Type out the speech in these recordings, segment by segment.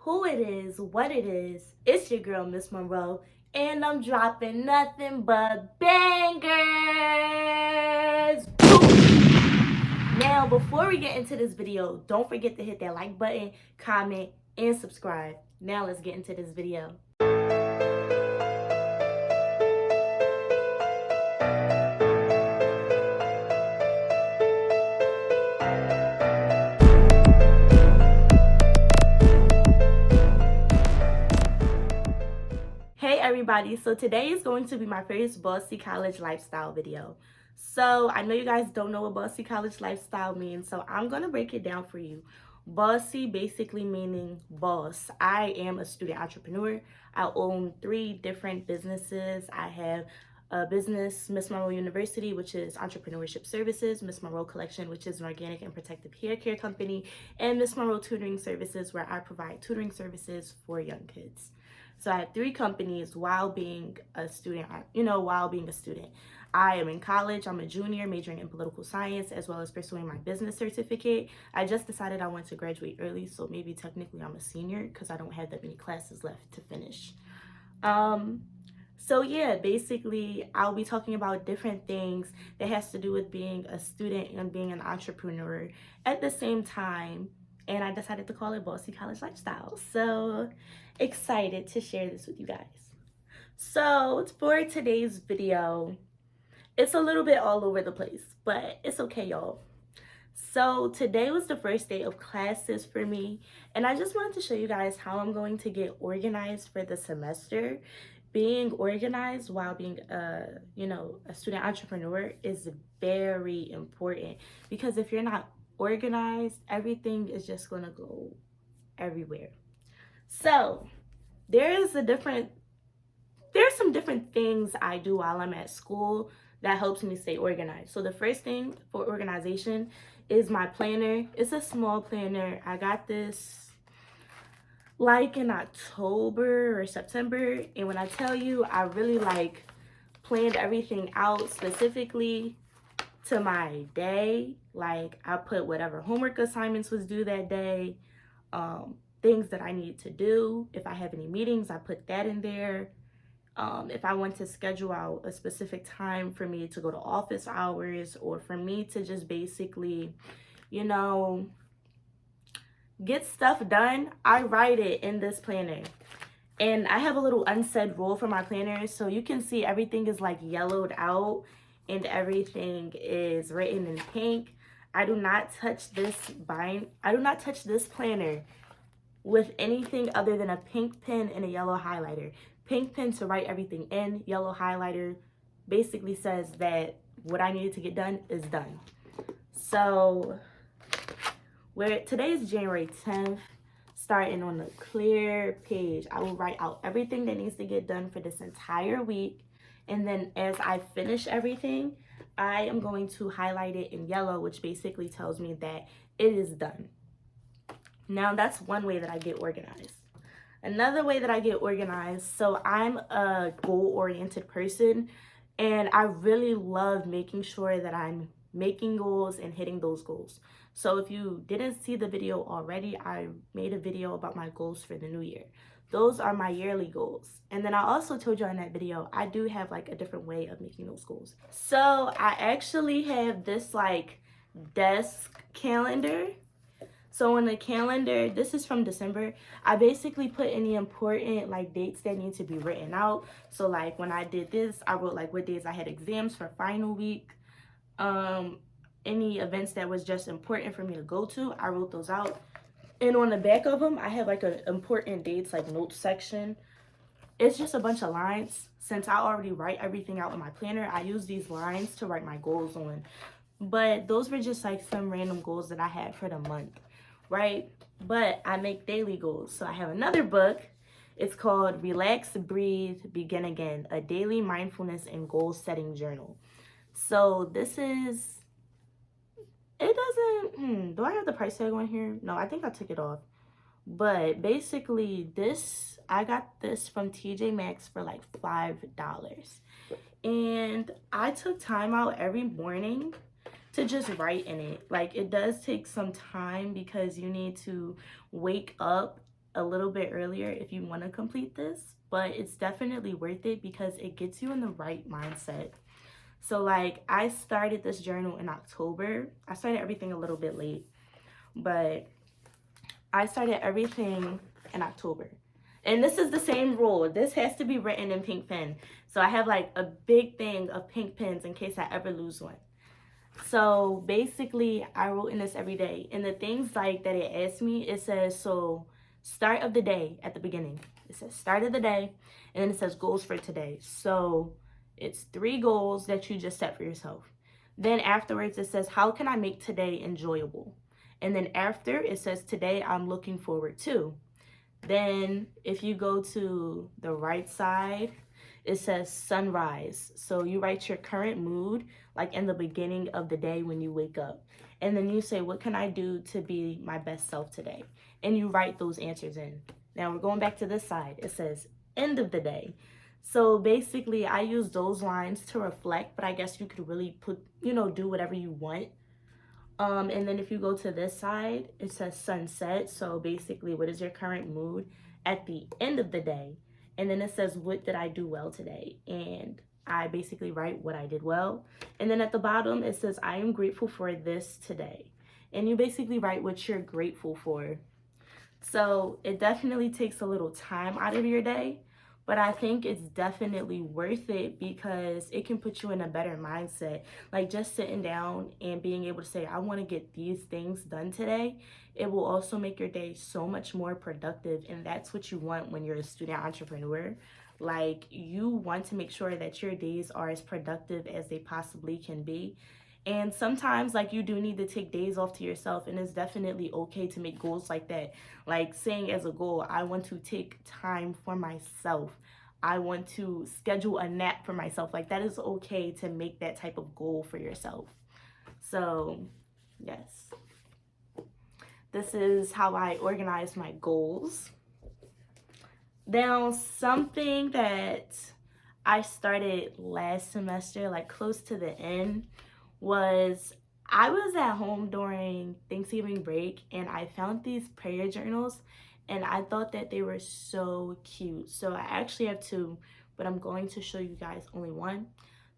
who it is, what it is. It's your girl, Miss Monroe, and I'm dropping nothing but bangers. Now, before we get into this video, don't forget to hit that like button, comment, and subscribe. Now, let's get into this video. Hey everybody, so today is going to be my first Bossy College lifestyle video. So I know you guys don't know what Bossy College lifestyle means, so I'm going to break it down for you. Bossy basically meaning boss. I am a student entrepreneur. I own 3 different businesses. I have a business, Miss Monroe University, which is entrepreneurship services, Miss Monroe Collection, which is an organic and protective hair care company, and Miss Monroe Tutoring Services, where I provide tutoring services for young kids. So I have 3 companies while being a student, I am in college. I'm a junior majoring in political science as well as pursuing my business certificate. I just decided I want to graduate early, so maybe technically I'm a senior because I don't have that many classes left to finish. So yeah, basically I'll be talking about different things that has to do with being a student and being an entrepreneur at the same time. And I decided to call it Bossy College Lifestyle. So excited to share this with you guys. So for today's video, it's a little bit all over the place, but it's okay, y'all. So today was the first day of classes for me, and I just wanted to show you guys how I'm going to get organized for the semester. Being organized while being a student entrepreneur is very important, because if you're not organized, everything is just gonna go everywhere. So there's some different things I do while I'm at school that helps me stay organized. So the first thing for organization is my planner. It's a small planner. I got this like in October or September, and when I tell you, I really planned everything out specifically to my day. Like I put whatever homework assignments was due that day, things that I need to do. If I have any meetings, I put that in there. If I want to schedule out a specific time for me to go to office hours, or for me to just basically, get stuff done, I write it in this planner. And I have a little unsaid rule for my planner, so you can see everything is like yellowed out and everything is written in pink. I do not touch this planner with anything other than a pink pen and a yellow highlighter. Pink pen to write everything in, yellow highlighter basically says that what I needed to get done is done. So today is January 10th, starting on the clear page, I will write out everything that needs to get done for this entire week. And then as I finish everything, I am going to highlight it in yellow, which basically tells me that it is done. Now that's one way that I get organized. Another way that I get organized, so I'm a goal-oriented person, and I really love making sure that I'm making goals and hitting those goals. So if you didn't see the video already, I made a video about my goals for the new year. Those are my yearly goals. And then I also told you in that video, I do have like a different way of making those goals. So I actually have this desk calendar. So in the calendar, this is from December, I basically put any important dates that need to be written out. So when I did this, I wrote what days I had exams for final week. Any events that was just important for me to go to, I wrote those out. And on the back of them, I have an important dates notes section. It's just a bunch of lines. Since I already write everything out in my planner, I use these lines to write my goals on. But those were just some random goals that I had for the month, right? But I make daily goals. So I have another book. It's called Relax, Breathe, Begin Again, a daily mindfulness and goal setting journal. So this is, do I have the price tag on here? No, I think I took it off. But basically I got this from TJ Maxx for $5. And I took time out every morning to just write in it. It does take some time because you need to wake up a little bit earlier if you want to complete this, but it's definitely worth it because it gets you in the right mindset. So like I started this journal in October. I started everything a little bit late, but I started everything in October. And this is the same rule. This has to be written in pink pen. So I have like a big thing of pink pens in case I ever lose one. So basically, I wrote in this every day. And the things like that it asked me, it says, so start of the day at the beginning. It says start of the day. And then it says goals for today. So it's 3 goals that you just set for yourself. Then afterwards, it says, how can I make today enjoyable? And then after, it says, today I'm looking forward to. Then if you go to the right side, it says sunrise. So you write your current mood, like in the beginning of the day when you wake up. And then you say, what can I do to be my best self today? And you write those answers in. Now we're going back to this side. It says end of the day. So basically I use those lines to reflect, but I guess you could really put, do whatever you want. And then if you go to this side, it says sunset. So basically, what is your current mood at the end of the day? And then it says, what did I do well today? And I basically write what I did well. And then at the bottom, it says, I am grateful for this today. And you basically write what you're grateful for. So it definitely takes a little time out of your day, but I think it's definitely worth it because it can put you in a better mindset. Like just sitting down and being able to say, I want to get these things done today. It will also make your day so much more productive. And that's what you want when you're a student entrepreneur. Like you want to make sure that your days are as productive as they possibly can be. And sometimes like you do need to take days off to yourself, and it's definitely okay to make goals like that. Like saying as a goal, I want to take time for myself. I want to schedule a nap for myself. Like that is okay to make that type of goal for yourself. So yes, this is how I organize my goals. Now something that I started last semester, like close to the end, was I was at home during Thanksgiving break and I found these prayer journals and I thought that they were so cute. So I actually have 2, but I'm going to show you guys only one.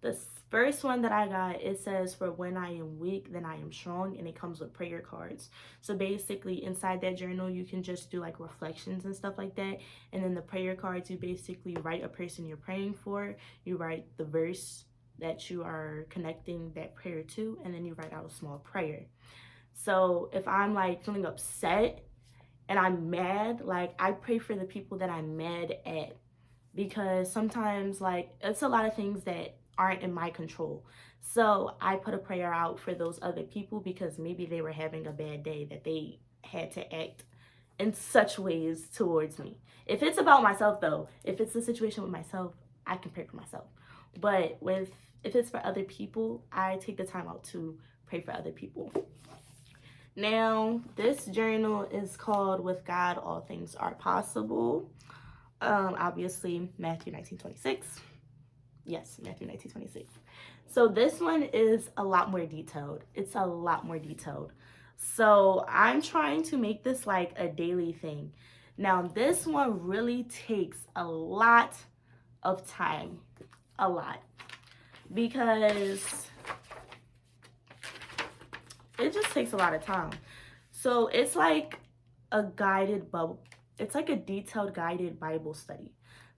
The first one that I got, it says, for when I am weak, then I am strong, and it comes with prayer cards. So basically inside that journal, you can just do like reflections and stuff like that. And then the prayer cards, you basically write a person you're praying for, you write the verse that you are connecting that prayer to, and then you write out a small prayer. So if I'm like feeling upset and I'm mad, like I pray for the people that I'm mad at, because sometimes like it's a lot of things that aren't in my control. So I put a prayer out for those other people because maybe they were having a bad day that they had to act in such ways towards me. If it's about myself though, if it's a situation with myself, I can pray for myself. But if it's for other people, I take the time out to pray for other people. Now, this journal is called With God, All Things Are Possible. Obviously, Matthew 19:26. Yes, Matthew 19:26. So this one is a lot more detailed. It's a lot more detailed. So I'm trying to make this like a daily thing. Now, this one really takes a lot of time. A lot. Because it just takes a lot of time. So it's like a guided Bible. It's like a detailed guided Bible study.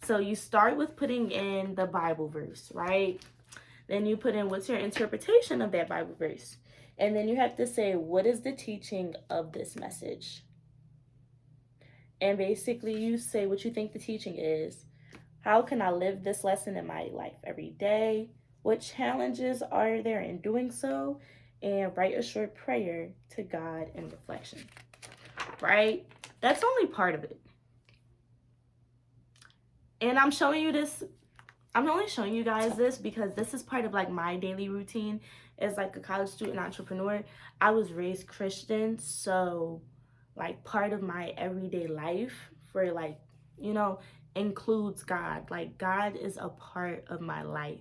So you start with putting in the Bible verse, right? Then you put in what's your interpretation of that Bible verse. And then you have to say, what is the teaching of this message? And basically you say what you think the teaching is. How can I live this lesson in my life every day? What challenges are there in doing so? And write a short prayer to God in reflection, right? That's only part of it. And I'm showing you this, I'm only showing you guys this because this is part of like my daily routine as like a college student entrepreneur. I was raised Christian, so like part of my everyday life for like, includes God. Like God is a part of my life.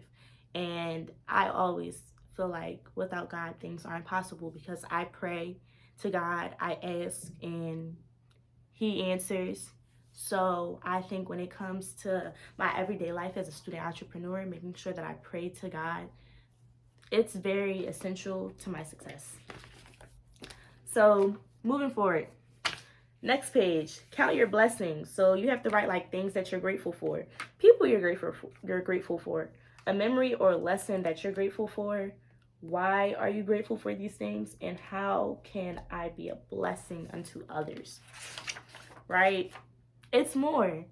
And I always feel like without God, things aren't possible because I pray to God, I ask, and He answers. So I think when it comes to my everyday life as a student entrepreneur, making sure that I pray to God, it's very essential to my success. So moving forward, next page, count your blessings. So you have to write like things that you're grateful for, people you're grateful for, a memory or lesson that you're grateful for. Why are you grateful for these things, and how can I be a blessing unto others? Right? It's more.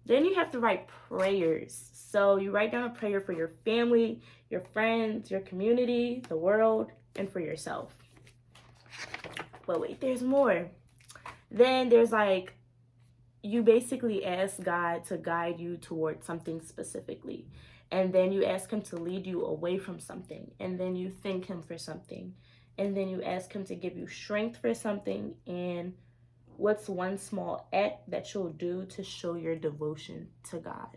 Then you have to write prayers. So you write down a prayer for your family, your friends, your community, the world, and for yourself. But wait, there's more. Then there's like, you basically ask God to guide you towards something specifically. And then you ask him to lead you away from something. And then you thank him for something. And then you ask him to give you strength for something. And what's one small act that you'll do to show your devotion to God?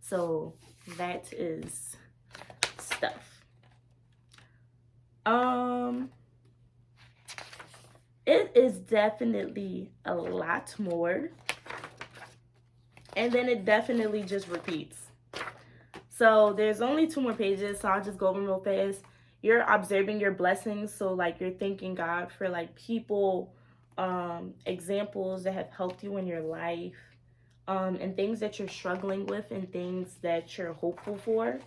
So that is stuff. It is definitely a lot more. And then it definitely just repeats. So there's only 2 more pages, so I'll just go over them real fast. You're observing your blessings. So like you're thanking God for like people, examples that have helped you in your life, and things that you're struggling with and things that you're hopeful for.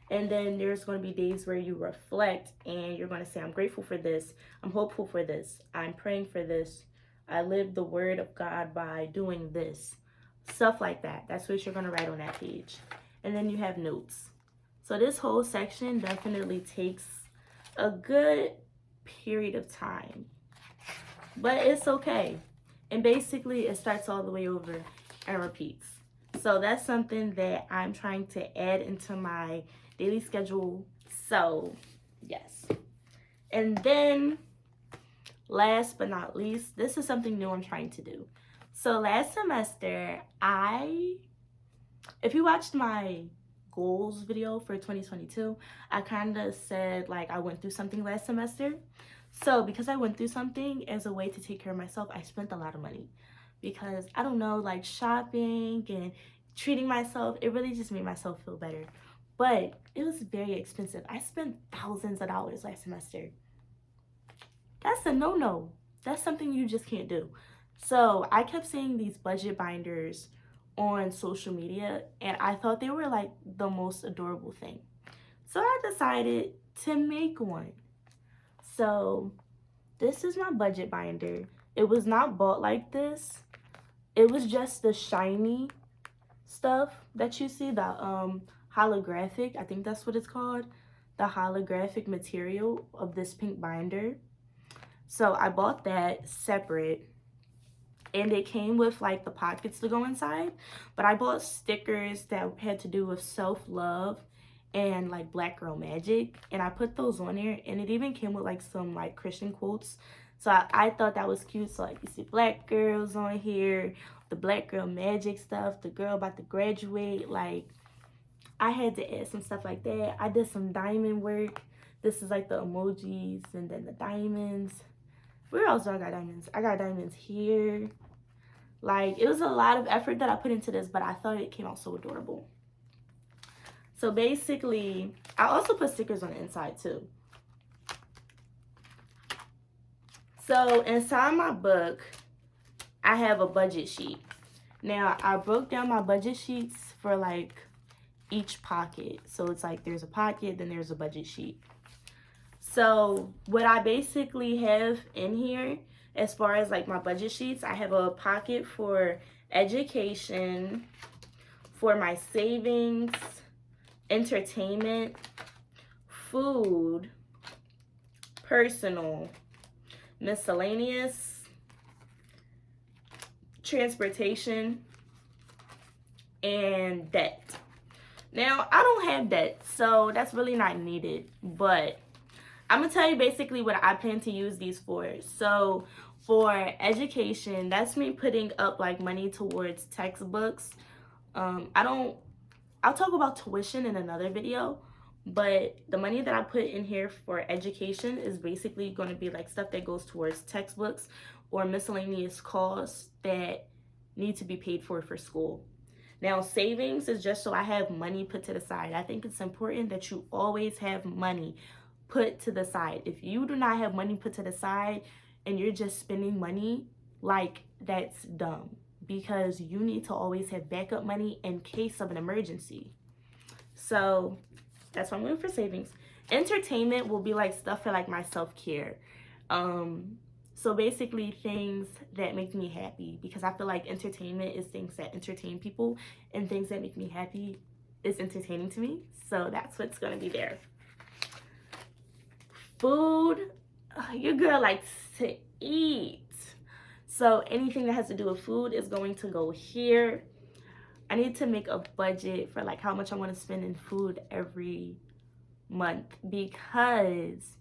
And then there's going to be days where you reflect and you're going to say, I'm grateful for this. I'm hopeful for this. I'm praying for this. I live the word of God by doing this. Stuff like that. That's what you're going to write on that page. And then you have notes. So this whole section definitely takes a good period of time. But it's okay. And basically it starts all the way over and repeats. So that's something that I'm trying to add into my daily schedule. So yes. And then last but not least, this is something new I'm trying to do. So last semester, if you watched my goals video for 2022, I kind of said like I went through something last semester. So because I went through something, as a way to take care of myself, I spent a lot of money. Because I don't know, like shopping and treating myself, it really just made myself feel better. But it was very expensive. I spent thousands of dollars last semester. That's a no-no. That's something you just can't do. So I kept seeing these budget binders on social media, and I thought they were like the most adorable thing. So I decided to make one. So this is my budget binder. It was not bought like this. It was just the shiny stuff that you see, the holographic, I think that's what it's called, the holographic material of this pink binder. So I bought that separate, and it came with like the pockets to go inside. But I bought stickers that had to do with self-love and like Black Girl Magic, and I put those on there, and it even came with like some like Christian quotes. So I thought that was cute. So like you see black girls on here, the Black Girl Magic stuff, the girl about to graduate. Like I had to add some stuff like that. I did some diamond work. This is like the emojis and then the diamonds. Where else do I got diamonds? I got diamonds here. Like it was a lot of effort that I put into this, but I thought it came out so adorable. So basically, I also put stickers on the inside too. So inside my book, I have a budget sheet. Now, I broke down my budget sheets for like each pocket. So it's like there's a pocket, then there's a budget sheet. So what I basically have in here, as far as like my budget sheets, I have a pocket for education, for my savings, entertainment, food, personal, miscellaneous, transportation, and debt. Now, I don't have debt, so that's really not needed, but I'm gonna tell you basically what I plan to use these for. So for education, that's me putting up like money towards textbooks. I'll talk about tuition in another video, but the money that I put in here for education is basically going to be like stuff that goes towards textbooks, or miscellaneous costs that need to be paid for school. Now, savings is just so I have money put to the side. I think it's important that you always have money put to the side. If you do not have money put to the side and you're just spending money, like, that's dumb, because you need to always have backup money in case of an emergency. So that's what I'm doing for savings. Entertainment will be like stuff for like my self-care. So basically things that make me happy, because I feel like entertainment is things that entertain people, and things that make me happy is entertaining to me. So that's what's gonna be there. Food, your girl likes to eat. So anything that has to do with food is going to go here. I need to make a budget for like how much I want to spend in food every month, because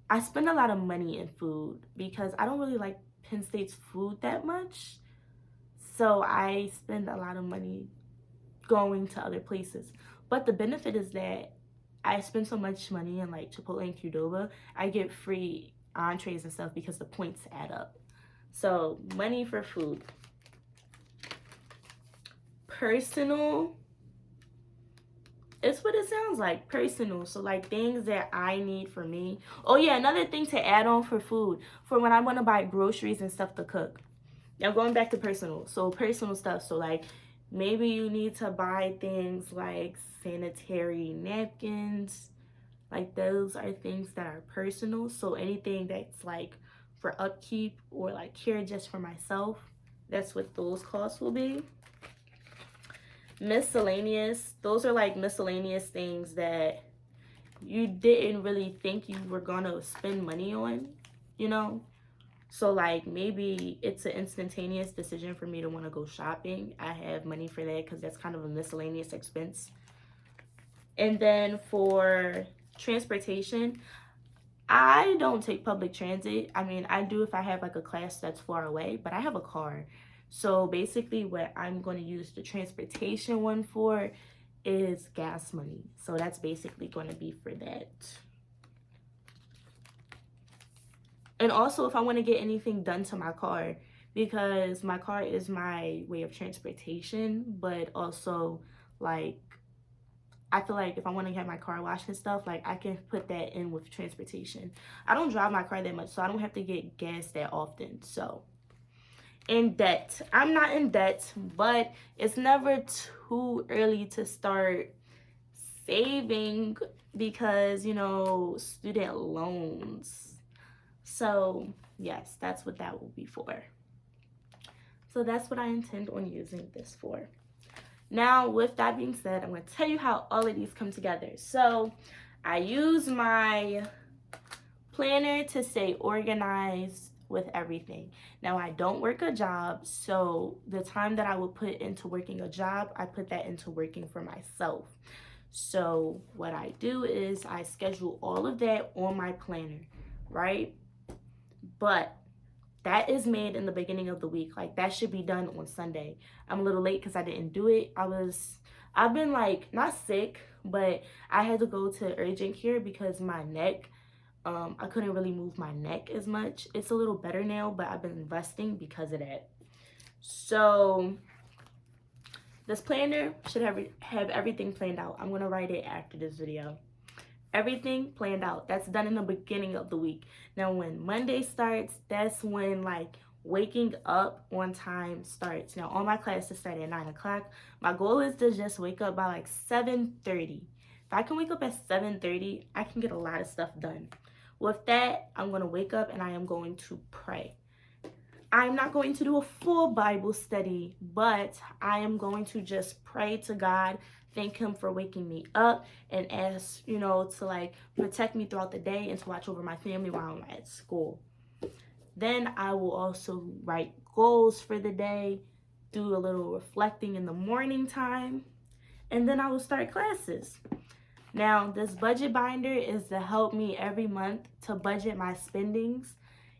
I spend a lot of money in food because I don't really like Penn State's food that much. So I spend a lot of money going to other places. But the benefit is that I spend so much money in like Chipotle and Qdoba, I get free entrees and stuff because the points add up. So money for food. Personal, it's what it sounds like, personal. So like things that I need for me. Oh yeah, another thing to add on for food, for when I want to buy groceries and stuff to cook. Now going back to personal, so personal stuff. So like maybe you need to buy things like sanitary napkins. Like those are things that are personal. So anything that's like for upkeep or like care just for myself, that's what those costs will be. Miscellaneous, those are like miscellaneous things that you didn't really think you were gonna spend money on, you know? So like maybe it's an instantaneous decision for me to want to go shopping. I have money for that because that's kind of a miscellaneous expense. And then for transportation, I don't take public transit. I mean, I do if I have like a class that's far away, but I have a car. So basically what I'm going to use the transportation one for is gas money. So that's basically going to be for that. And also if I want to get anything done to my car, because my car is my way of transportation, but also like I feel like if I want to have my car washed and stuff, like I can put that in with transportation. I don't drive my car that much, so I don't have to get gas that often. So in debt, I'm not in debt, but it's never too early to start saving because, you know, student loans. So yes, that's what that will be for. So that's what I intend on using this for. Now, with that being said, I'm going to tell you how all of these come together. So I use my planner to stay organized with everything. Now, I don't work a job, so the time that I would put into working a job, I put that into working for myself. So what I do is I schedule all of that on my planner, right? But that is made in the beginning of the week. Like that should be done on Sunday. I'm a little late because I didn't do it. I've been like not sick, but I had to go to urgent care because my neck, I couldn't really move my neck as much. It's a little better now, but I've been resting because of that. So this planner should have everything planned out. I'm gonna write it after this video. Everything planned out. That's done in the beginning of the week. Now when Monday starts, that's when like waking up on time starts. Now all my classes start at 9 o'clock. My goal is to just wake up by like 7:30. If I can wake up at 7:30, I can get a lot of stuff done. With that, I'm going to wake up and I am going to pray. I'm not going to do a full Bible study, but I am going to just pray to God, thank him for waking me up, and ask, you know, to like protect me throughout the day and to watch over my family while I'm at school. Then I will also write goals for the day, do a little reflecting in the morning time, and then I will start classes. Now, this budget binder is to help me every month to budget my spendings.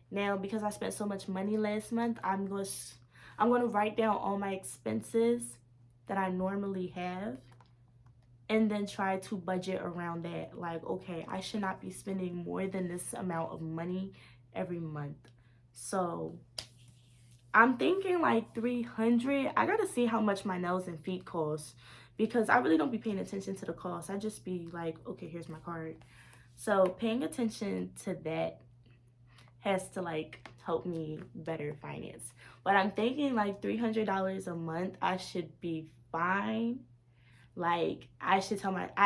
Now, because I spent so much money last month, I'm going to write down all my expenses that I normally have and then try to budget around that. Like, okay, I should not be spending more than this amount of money every month. So I'm thinking like 300. I gotta see how much my nails and feet cost because I really don't be paying attention to the cost. I just be like, okay, here's my card. So paying attention to that has to like help me better finance. But I'm thinking like $300 a month, I should be fine. Like I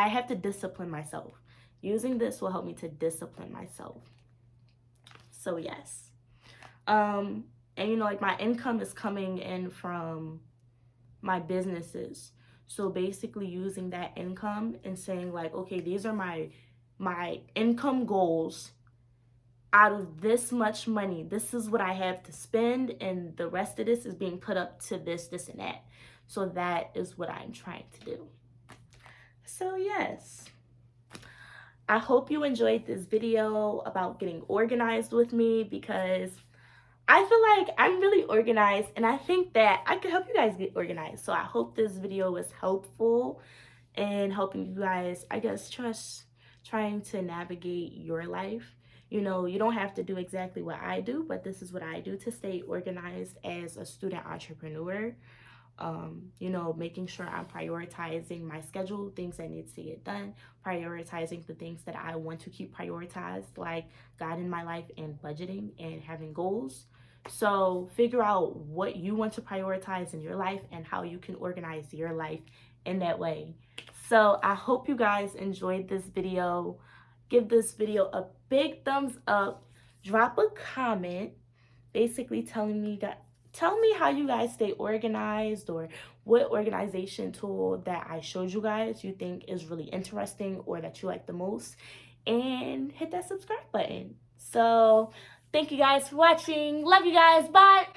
have to discipline myself. Using this will help me to discipline myself. So yes. And like my income is coming in from my businesses. So basically using that income and saying like, okay, these are my income goals. Out of this much money, this is what I have to spend, and the rest of this is being put up to this, and that. So that is what I'm trying to do. So yes, I hope you enjoyed this video about getting organized with me, because I feel like I'm really organized and I think that I could help you guys get organized. So I hope this video was helpful in helping you guys, I guess, trying to navigate your life. You don't have to do exactly what I do, but this is what I do to stay organized as a student entrepreneur. Making sure I'm prioritizing my schedule, things that need to get done, prioritizing the things that I want to keep prioritized, like God in my life and budgeting and having goals. So figure out what you want to prioritize in your life and how you can organize your life in that way. So I hope you guys enjoyed this video. Give this video a big thumbs up. Drop a comment basically telling me tell me how you guys stay organized, or what organization tool that I showed you guys you think is really interesting or that you like the most, and hit that subscribe button. So thank you guys for watching. Love you guys. Bye.